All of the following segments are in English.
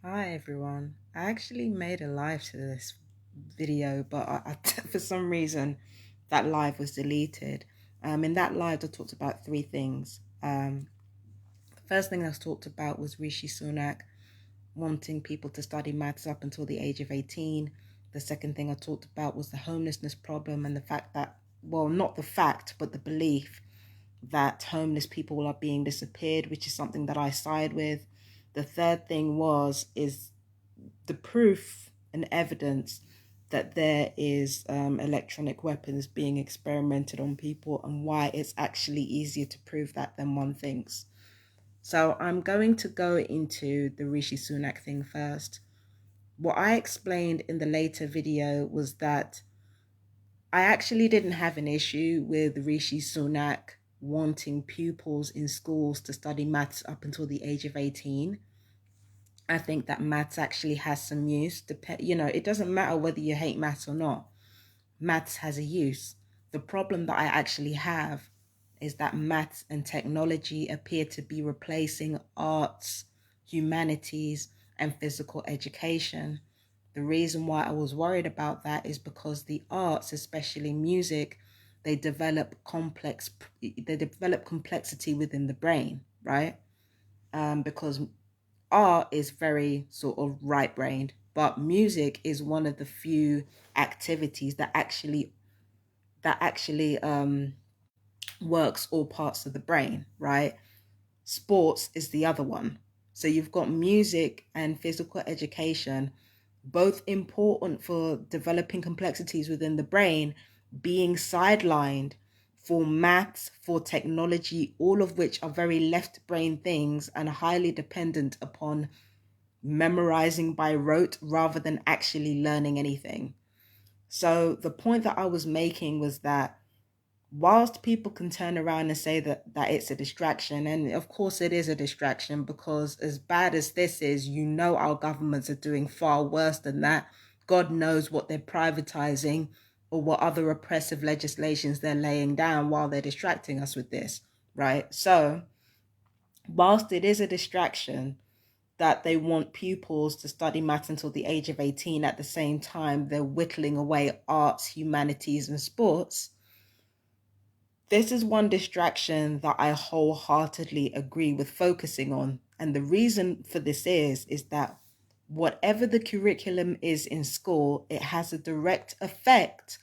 Hi everyone. I actually made a live to this video, but for some reason that live was deleted. In that live, I talked about three things. The first thing I talked about was Rishi Sunak wanting people to study maths up until the age of 18. The second thing I talked about was the homelessness problem and the fact that, well, not the fact, but the belief that homeless people are being disappeared, which is something that I side with. The third thing is the proof and evidence that there is electronic weapons being experimented on people and why it's actually easier to prove that than one thinks. So I'm going to go into the Rishi Sunak thing first. What I explained in the later video was that I actually didn't have an issue with Rishi Sunak wanting pupils in schools to study maths up until the age of 18. I think that maths actually has some use. It doesn't matter whether you hate maths or not. Maths has a use. The problem that I actually have is that maths and technology appear to be replacing arts, humanities, and physical education. The reason why I was worried about that is because the arts, especially music, they develop complexity within the brain, right? Because art is very sort of right brained, but music is one of the few activities that actually works all parts of the brain, right? Sports is the other one. So you've got music and physical education, both important for developing complexities within the brain, being sidelined for maths, for technology, all of which are very left brain things and highly dependent upon memorizing by rote rather than actually learning anything. So the point that I was making was that whilst people can turn around and say that it's a distraction, and of course it is a distraction, because as bad as this is, our governments are doing far worse than that. God knows what they're privatizing or what other oppressive legislations they're laying down while they're distracting us with this, right? So whilst it is a distraction that they want pupils to study maths until the age of 18, at the same time they're whittling away arts, humanities, and sports. This is one distraction that I wholeheartedly agree with focusing on. And the reason for this is that whatever the curriculum is in school, it has a direct effect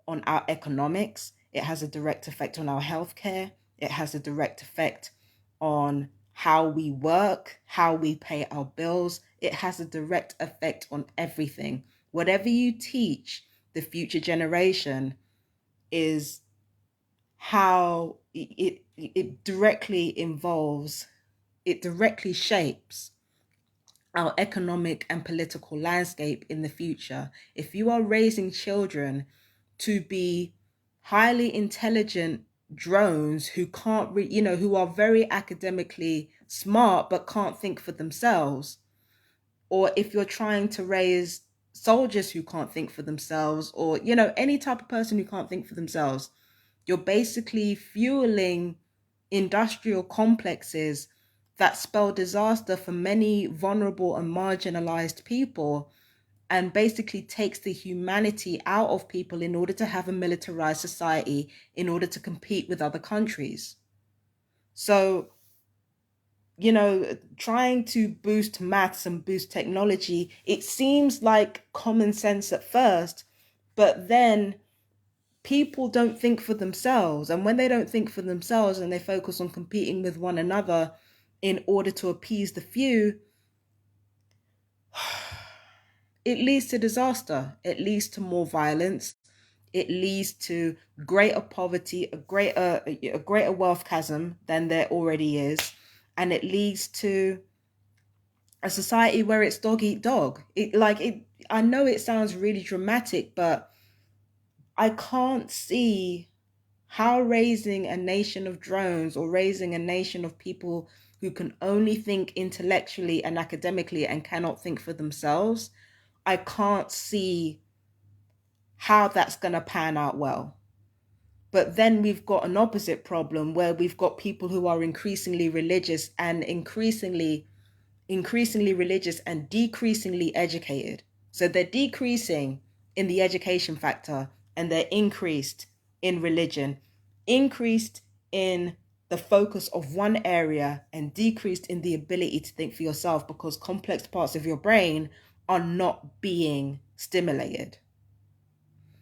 on our economics. It has a direct effect on our healthcare. It has a direct effect on how we work, how we pay our bills. It has a direct effect on everything. Whatever you teach the future generation is how it directly involves, it directly shapes our economic and political landscape in the future. If you are raising children to be highly intelligent drones who can't who are very academically smart but can't think for themselves, or if you're trying to raise soldiers who can't think for themselves, or any type of person who can't think for themselves, you're basically fueling industrial complexes that spell disaster for many vulnerable and marginalized people, and basically takes the humanity out of people in order to have a militarized society in order to compete with other countries. So, trying to boost maths and boost technology, it seems like common sense at first, but then people don't think for themselves. And when they don't think for themselves and they focus on competing with one another in order to appease the few, it leads to disaster. It leads to more violence. It leads to greater poverty, a greater wealth chasm than there already is. And it leads to a society where it's dog eat dog. I know it sounds really dramatic, but I can't see how raising a nation of drones or raising a nation of people who can only think intellectually and academically and cannot think for themselves, I can't see how that's going to pan out well. But then we've got an opposite problem where we've got people who are increasingly religious and increasingly increasingly religious and decreasingly educated. So they're decreasing in the education factor and they're increased in religion, increased in the focus of one area and decreased in the ability to think for yourself because complex parts of your brain are not being stimulated.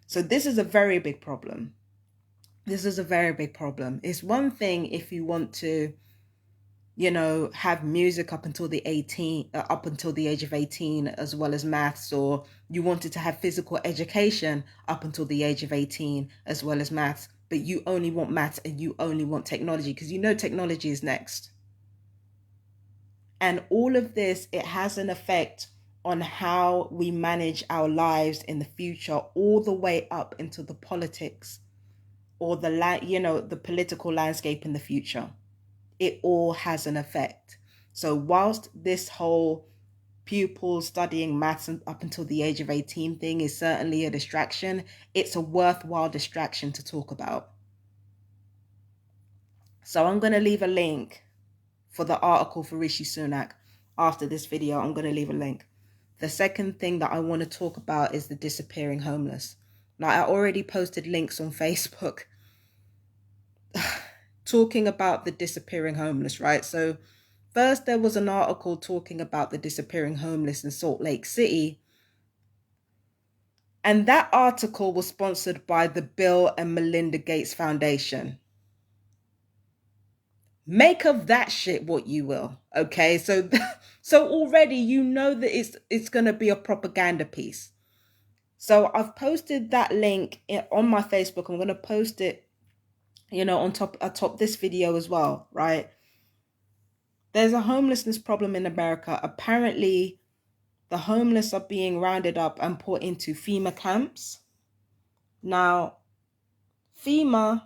So this is a very big problem. This is a very big problem. It's one thing if you want to, have music up until the age of 18, as well as maths, or you wanted to have physical education up until the age of 18, as well as maths, but you only want maths and you only want technology because technology is next. And all of this, it has an effect on how we manage our lives in the future, all the way up into the politics or the political landscape in the future. It all has an effect. So whilst this whole pupils studying maths up until the age of 18 thing is certainly a distraction, it's a worthwhile distraction to talk about. So I'm going to leave a link for the article for Rishi Sunak. After this video, I'm going to leave a link. The second thing that I want to talk about is the disappearing homeless. Now, I already posted links on Facebook talking about the disappearing homeless, right? So first there was an article talking about the disappearing homeless in Salt Lake City. And that article was sponsored by the Bill and Melinda Gates Foundation. Make of that shit what you will, okay? So already you know that it's going to be a propaganda piece. So I've posted that link on my Facebook. I'm going to post it, atop this video as well, right? There's a homelessness problem in America. Apparently, the homeless are being rounded up and put into FEMA camps. Now, FEMA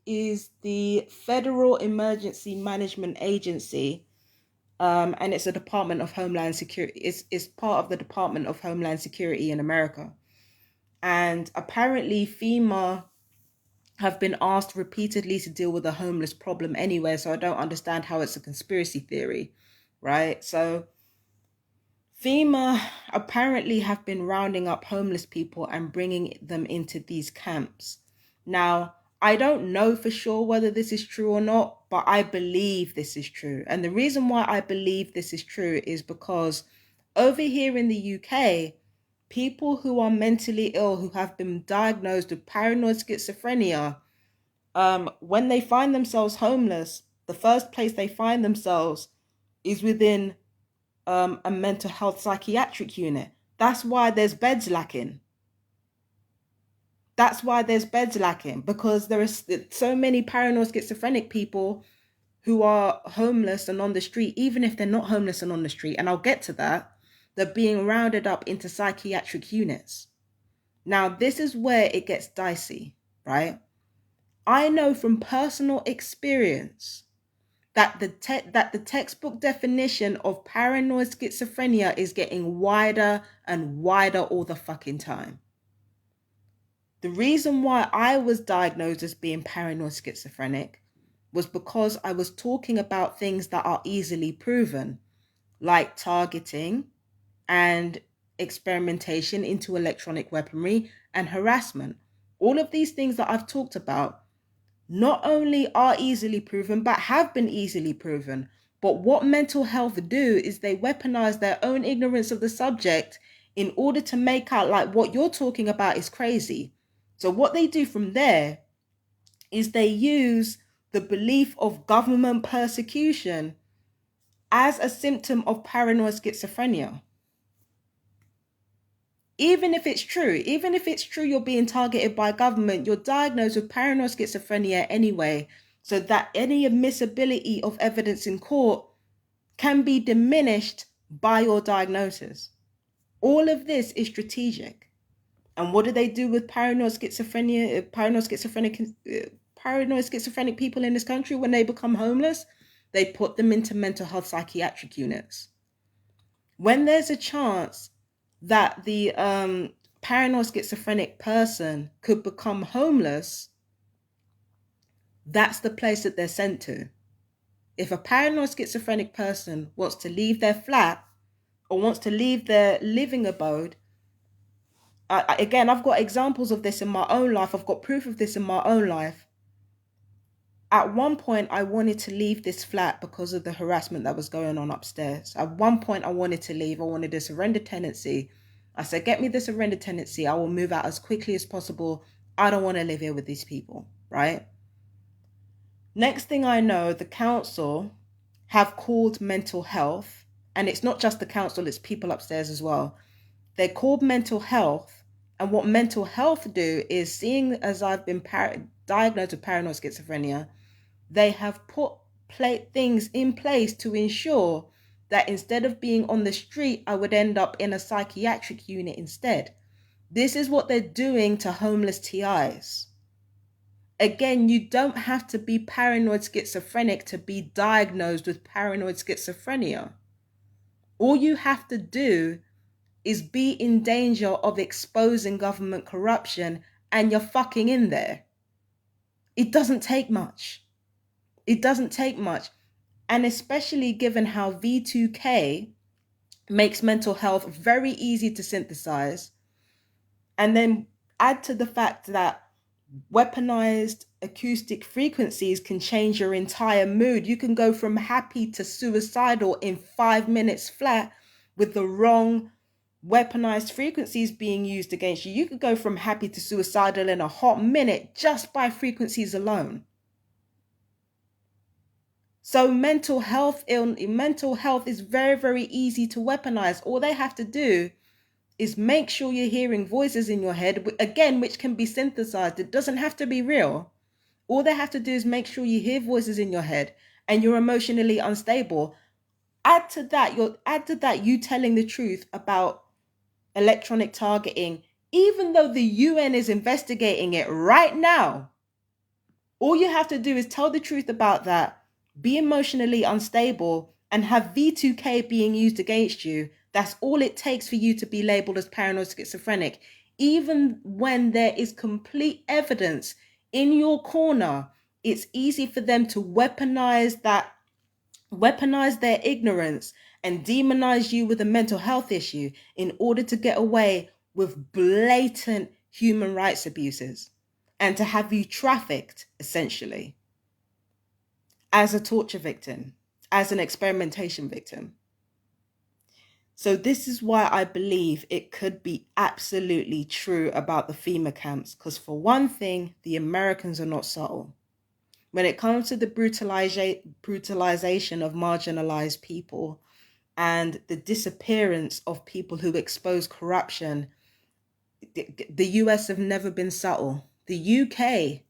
is the Federal Emergency Management Agency, and it's a Department of Homeland Security. It's part of the Department of Homeland Security in America. And apparently FEMA have been asked repeatedly to deal with the homeless problem anyway, so I don't understand how it's a conspiracy theory, right? So FEMA apparently have been rounding up homeless people and bringing them into these camps. Now, I don't know for sure whether this is true or not, but I believe this is true. And the reason why I believe this is true is because over here in the UK, people who are mentally ill, who have been diagnosed with paranoid schizophrenia, when they find themselves homeless, the first place they find themselves is within a mental health psychiatric unit. That's why there's beds lacking. Because there is so many paranoid schizophrenic people who are homeless and on the street, even if they're not homeless and on the street, and I'll get to that, they're being rounded up into psychiatric units. Now, this is where it gets dicey, right? I know from personal experience that the textbook definition of paranoid schizophrenia is getting wider and wider all the fucking time. The reason why I was diagnosed as being paranoid schizophrenic was because I was talking about things that are easily proven, like targeting and experimentation into electronic weaponry and harassment. All of these things that I've talked about not only are easily proven, but have been easily proven. But what mental health do is they weaponize their own ignorance of the subject in order to make out like what you're talking about is crazy. So what they do from there is they use the belief of government persecution as a symptom of paranoid schizophrenia. Even if it's true you're being targeted by government, you're diagnosed with paranoid schizophrenia anyway, so that any admissibility of evidence in court can be diminished by your diagnosis. All of this is strategic. And what do they do with paranoid schizophrenic people in this country when they become homeless? They put them into mental health psychiatric units. When there's a chance that the paranoid schizophrenic person could become homeless, that's the place that they're sent to. If a paranoid schizophrenic person wants to leave their flat or wants to leave their living abode, again, I've got examples of this in my own life. I've got proof of this in my own life. At one point, I wanted to leave this flat because of the harassment that was going on upstairs. At one point, I wanted to leave. I wanted a surrender tenancy. I said, get me the surrender tenancy. I will move out as quickly as possible. I don't want to live here with these people, right? Next thing I know, the council have called mental health. And it's not just the council, it's people upstairs as well. They called mental health. And what mental health do is, seeing as I've been diagnosed with paranoid schizophrenia, they have put things in place to ensure that instead of being on the street, I would end up in a psychiatric unit instead. This is what they're doing to homeless TIs. Again, you don't have to be paranoid schizophrenic to be diagnosed with paranoid schizophrenia. All you have to do is be in danger of exposing government corruption, and you're fucking in there. It doesn't take much. It doesn't take much. And especially given how V2K makes mental health very easy to synthesize, and then add to the fact that weaponized acoustic frequencies can change your entire mood. You can go from happy to suicidal in 5 minutes flat with the wrong weaponized frequencies being used against you. You could go from happy to suicidal in a hot minute just by frequencies alone. So mental health is very, very easy to weaponize. All they have to do is make sure you're hearing voices in your head, again, which can be synthesized. It doesn't have to be real. All they have to do is make sure you hear voices in your head and you're emotionally unstable. Add to that you telling the truth about electronic targeting, even though the UN is investigating it right now. All you have to do is tell the truth about that, be emotionally unstable, and have V2K being used against you. That's all it takes for you to be labeled as paranoid schizophrenic, even when there is complete evidence in your corner. It's easy for them to weaponize their ignorance and demonize you with a mental health issue in order to get away with blatant human rights abuses and to have you trafficked, essentially, as a torture victim, as an experimentation victim. So this is why I believe it could be absolutely true about the FEMA camps, because for one thing, the Americans are not subtle. When it comes to the brutalization of marginalized people and the disappearance of people who expose corruption, the US have never been subtle. The UK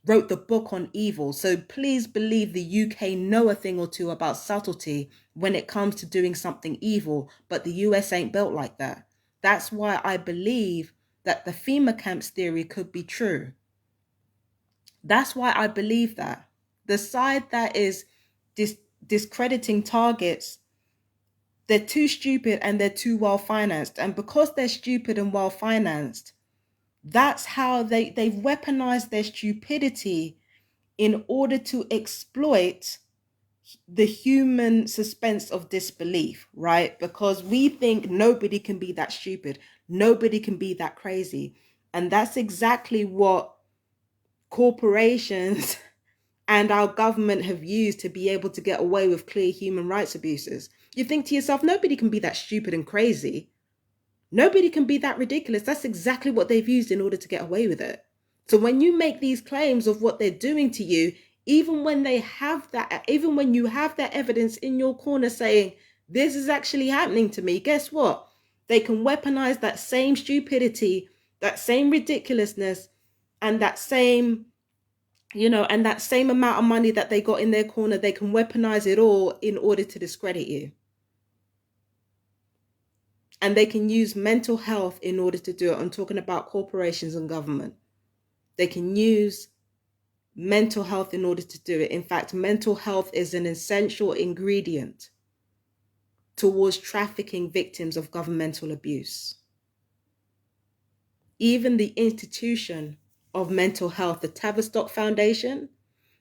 wrote the book on evil. So please believe the UK know a thing or two about subtlety when it comes to doing something evil, but the US ain't built like that. That's why I believe that the FEMA camps theory could be true. That's why I believe that. The side that is discrediting targets, they're too stupid and they're too well financed. And because they're stupid and well financed, that's how they've weaponized their stupidity in order to exploit the human suspense of disbelief, right? Because we think nobody can be that stupid, nobody can be that crazy. And that's exactly what corporations and our government have used to be able to get away with clear human rights abuses. You think to yourself, nobody can be that stupid and crazy. Nobody can be that ridiculous. That's exactly what they've used in order to get away with it. So when you make these claims of what they're doing to you, even when you have that evidence in your corner saying, this is actually happening to me, guess what? They can weaponize that same stupidity, that same ridiculousness, and that same amount of money that they got in their corner. They can weaponize it all in order to discredit you. And they can use mental health in order to do it. I'm talking about corporations and government. They can use mental health in order to do it. In fact, mental health is an essential ingredient towards trafficking victims of governmental abuse. Even the institution of mental health, the Tavistock Foundation,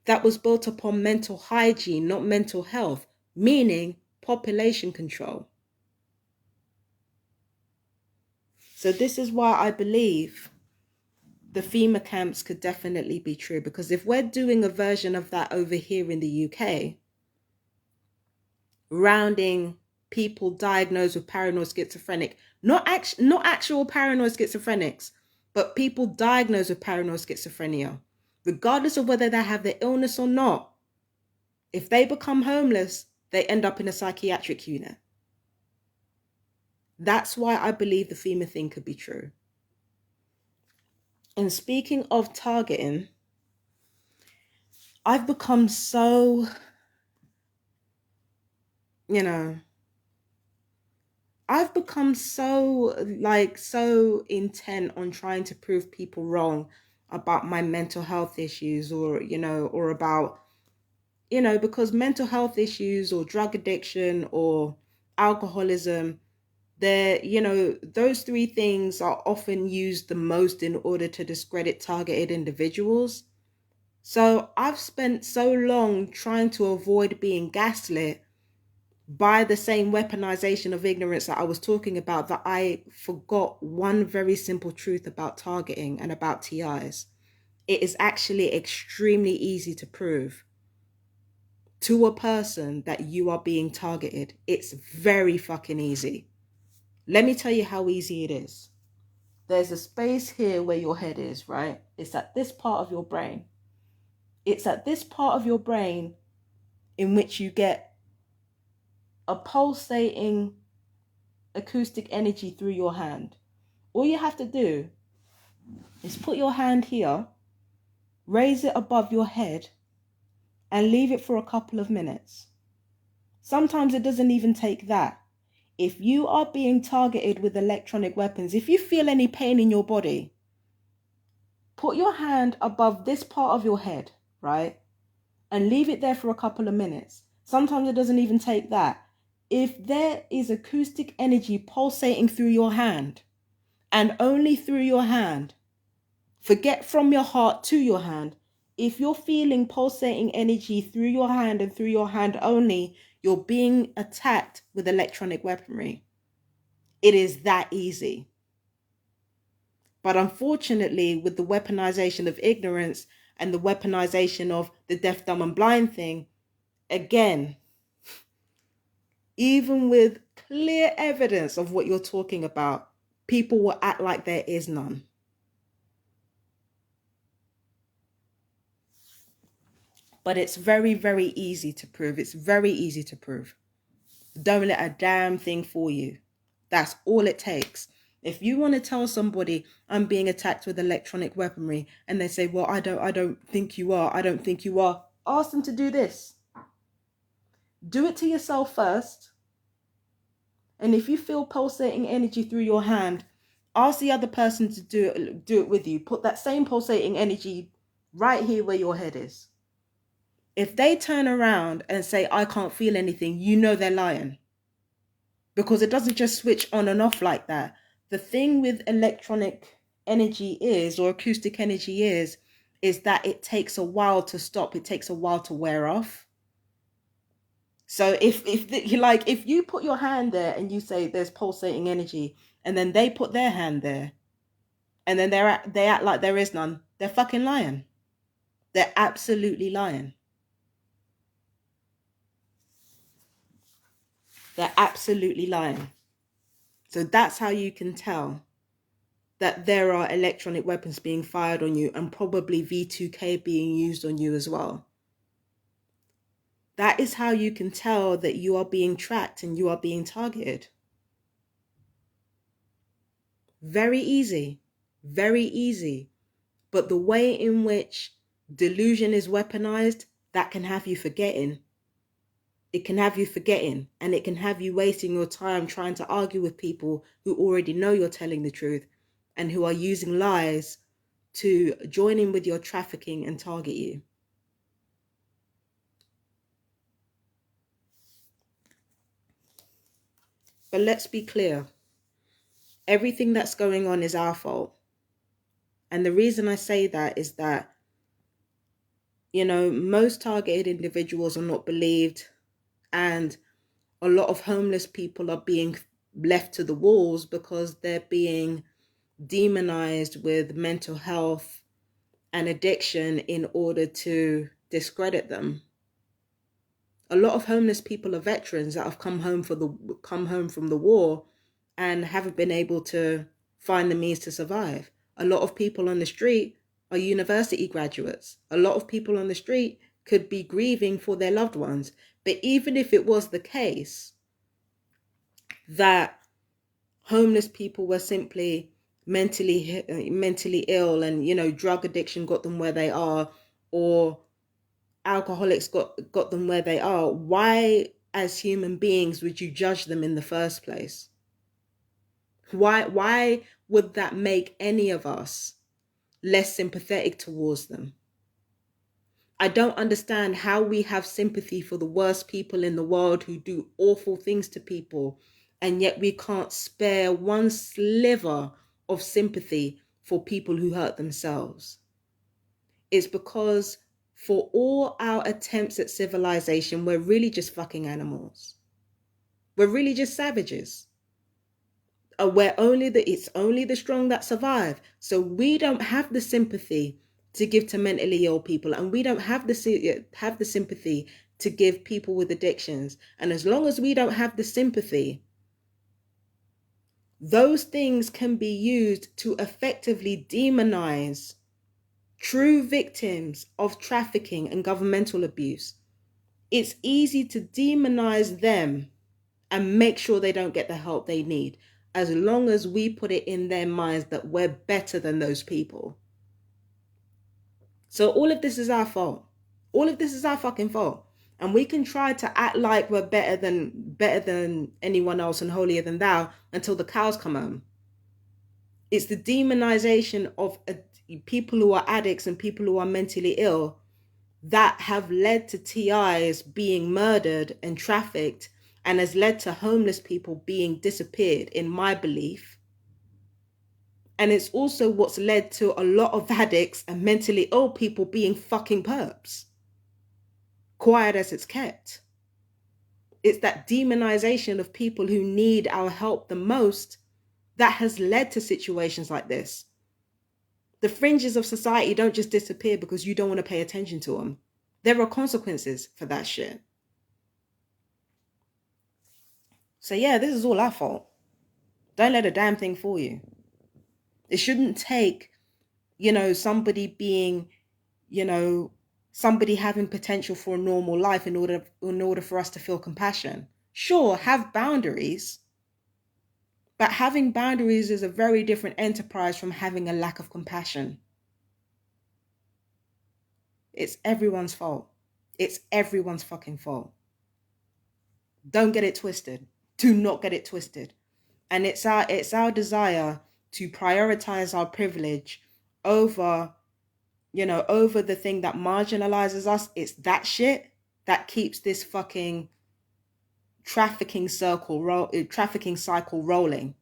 that was built upon mental hygiene, not mental health, meaning population control. So this is why I believe the FEMA camps could definitely be true, because if we're doing a version of that over here in the UK, rounding people diagnosed with paranoid schizophrenic, not actual paranoid schizophrenics, but people diagnosed with paranoid schizophrenia, regardless of whether they have the illness or not, if they become homeless, they end up in a psychiatric unit. That's why I believe the FEMA thing could be true. And speaking of targeting, I've become so, I've become so intent on trying to prove people wrong about my mental health issues, or about, because mental health issues or drug addiction or alcoholism, those three things are often used the most in order to discredit targeted individuals. So I've spent so long trying to avoid being gaslit by the same weaponization of ignorance that I was talking about, that I forgot one very simple truth about targeting and about TIs. It is actually extremely easy to prove to a person that you are being targeted. It's very fucking easy. Let me tell you how easy it is. There's a space here where your head is, right? It's at this part of your brain. It's at this part of your brain in which you get a pulsating acoustic energy through your hand. All you have to do is put your hand here, raise it above your head, and leave it for a couple of minutes. Sometimes it doesn't even take that. If you are being targeted with electronic weapons, if you feel any pain in your body, put your hand above this part of your head, right? And leave it there for a couple of minutes. Sometimes it doesn't even take that. If there is acoustic energy pulsating through your hand, and only through your hand, forget from your heart to your hand, if you're feeling pulsating energy through your hand and through your hand only, you're being attacked with electronic weaponry. It is that easy. But unfortunately, with the weaponization of ignorance and the weaponization of the deaf, dumb, and blind thing, again, even with clear evidence of what you're talking about, people will act like there is none. But it's very, very easy to prove. It's very easy to prove. Don't let a damn thing fool you. That's all it takes. If you want to tell somebody I'm being attacked with electronic weaponry, and they say, well, I don't think you are. I don't think you are. Ask them to do this. Do it to yourself first. And if you feel pulsating energy through your hand, ask the other person to do it with you. Put that same pulsating energy right here where your head is. If they turn around and say, I can't feel anything, you know they're lying. Because it doesn't just switch on and off like that. The thing with electronic energy is, or acoustic energy is that it takes a while to stop. It takes a while to wear off. So if you put your hand there and you say there's pulsating energy, and then they put their hand there, and then they act like there is none, they're fucking lying. They're absolutely lying. They're absolutely lying. So that's how you can tell that there are electronic weapons being fired on you, and probably V2K being used on you as well. That is how you can tell that you are being tracked and you are being targeted. Very easy. Very easy. But the way in which delusion is weaponized, that can have you forgetting. It can have you forgetting, and it can have you wasting your time trying to argue with people who already know you're telling the truth and who are using lies to join in with your trafficking and target you. But let's be clear. Everything that's going on is our fault. And the reason I say that is that You know, most targeted individuals are not believed, and a lot of homeless people are being left to the walls because they're being demonized with mental health and addiction in order to discredit them. A lot of homeless people are veterans that have come home from the war and haven't been able to find the means to survive. A lot of people on the street are university graduates. A lot of people on the street could be grieving for their loved ones. But even if it was the case that homeless people were simply mentally ill, and drug addiction got them where they are, or alcoholics got them where they are, why as human beings would you judge them in the first place? Why would that make any of us less sympathetic towards them? I don't understand how we have sympathy for the worst people in the world who do awful things to people, and yet we can't spare one sliver of sympathy for people who hurt themselves. It's because for all our attempts at civilization, we're really just fucking animals. We're really just savages. It's only the strong that survive. So we don't have the sympathy to give to mentally ill people, and we don't have the sympathy to give people with addictions. And as long as we don't have the sympathy, those things can be used to effectively demonize true victims of trafficking and governmental abuse. It's easy to demonize them and make sure they don't get the help they need, as long as we put it in their minds that we're better than those people. So all of this is our fault. All of this is our fucking fault. And we can try to act like we're better than anyone else and holier than thou until the cows come home. It's the demonization of people who are addicts and people who are mentally ill that have led to TIs being murdered and trafficked, and has led to homeless people being disappeared, in my belief. And it's also what's led to a lot of addicts and mentally ill people being fucking perps. Quiet as it's kept. It's that demonization of people who need our help the most that has led to situations like this. The fringes of society don't just disappear because you don't want to pay attention to them. There are consequences for that shit. So yeah, this is all our fault. Don't let a damn thing fool you. It shouldn't take, somebody being, somebody having potential for a normal life in order for us to feel compassion. Sure, have boundaries, but having boundaries is a very different enterprise from having a lack of compassion. It's everyone's fault. It's everyone's fucking fault. Don't get it twisted. Do not get it twisted. And it's our desire to prioritize our privilege over the thing that marginalizes us. It's that shit that keeps this fucking trafficking cycle rolling.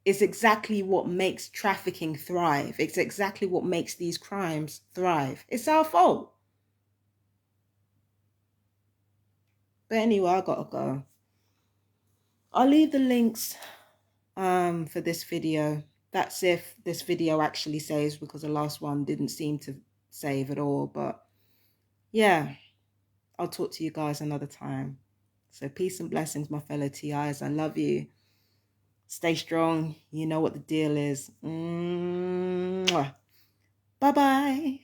It's exactly what makes trafficking thrive. It's exactly what makes these crimes thrive. It's our fault. But anyway, I gotta go. I'll leave the links for this video. That's if this video actually saves, because the last one didn't seem to save at all. But yeah, I'll talk to you guys another time. So peace and blessings, my fellow TIs. I love you. Stay strong. You know what the deal is. Bye-bye.